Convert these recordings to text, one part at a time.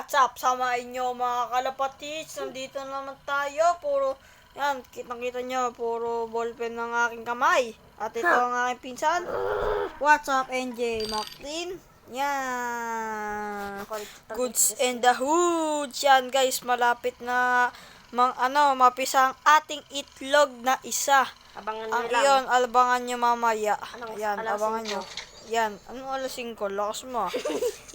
What's up sa inyo mga kalapatids? Nandito naman tayo. Puro, yan, kitang-kita nyo, puro ballpen ng aking kamay. At ito ang aking pinsan. What's up, NJ Maclean? Yan. Goods and the hoods. Yan guys, malapit na mapisa ang ating itlog na isa. Abangan Ang nyo lang. iyon, abangan nyo mamaya. Yan, alas abangan 5? nyo. Yan, anong alas 5? Lakas mo.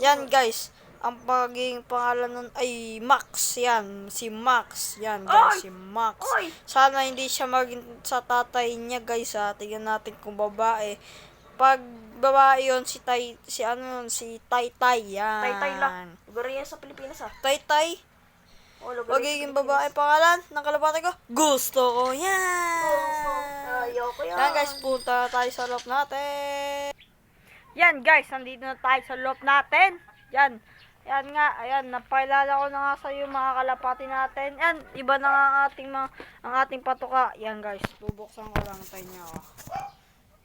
Yan guys, ang pagiging pangalan nun ay Max. Yan, si Max. Yan guys, si Max. Oy! Sana hindi siya maging sa tatay niya guys ha. Tingnan natin kung babae. Pag babae yun, si Taytay. Yan. Tay-tay lang. Siguro yan sa Pilipinas Taytay. Oh, lugar Magiging babae pangalan ng kalapate ko. Gusto ko yan. Ayoko yan. Yan guys, punta tayo sa loob natin. Yan guys, nandito na tayo sa loob natin. Yan. Yan nga, ayan, napakilala ko na nga sa iyo mga kalapati natin. Yan, iba na nga ang ating patuka. Yan guys, bubuksan ko lang tayo niya. Oh.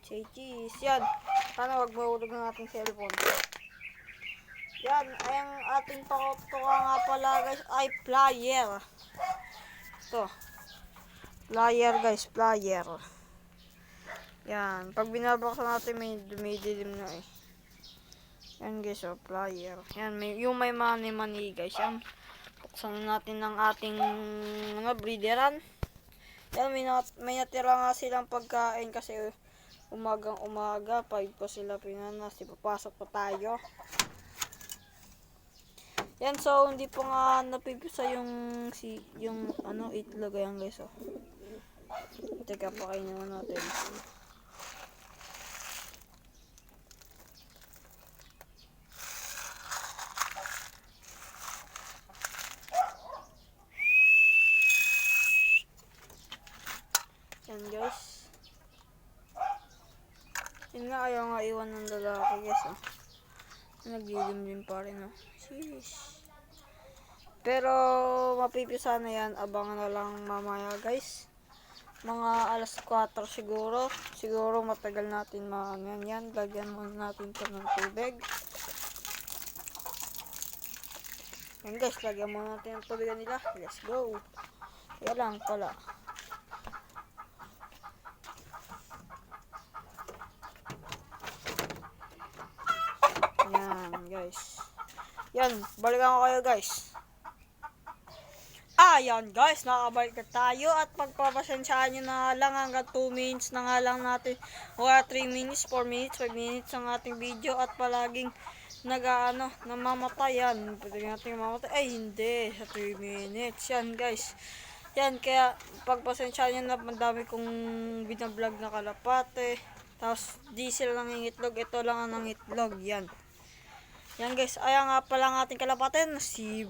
Cheese, yan. Sana wag mahulog ang ating cellphone. Yan, ang ating patuka nga pala guys ay plier. Ito. Plier guys, plier. Yan, pag binabuksan natin may dumidilim na eh. Yan guys, oh, plier. Yan, yung may mani guys. Yan, buksan natin ng ating breederan. Yan, may natira nga silang pagkain kasi umagang umaga, 5 pa sila pinanas. Papasok pa tayo. Yan, so hindi pa nga napipisa yung itlog yan guys, oh. Teka, pakainin mo natin. Yan guys. Yun nga, ayaw nga iwan ng lalaki guys, oh. Naglilimlim pa rin, oh. Sheesh. Pero mapipisa na yan, abangan na lang mamaya guys. Mga alas 4 siguro. Siguro matagal natin yan. Lagyan muna natin ito ng tubig. Yan guys, lagyan muna natin ang tubigan nila. Let's go. Yan lang pala. Yan guys. Yan, balikan ko kayo guys. Ayan guys, nakabalik na tayo at pagpapasensyaan nyo na lang hanggang 2 minutes na nga lang natin o 3 minutes, 4 minutes, 5 minutes ang ating video at palaging namamatay yan. Pwede natin mamatay. Ay hindi, sa 3 minutes. Yan guys. Yan, kaya pagpasensyaan nyo na madami kong binablog na kalapate. Tapos di sila nangingitlog, ito lang ang nangitlog. Yan. Yan guys, ayan nga pala ang ating kalapate, si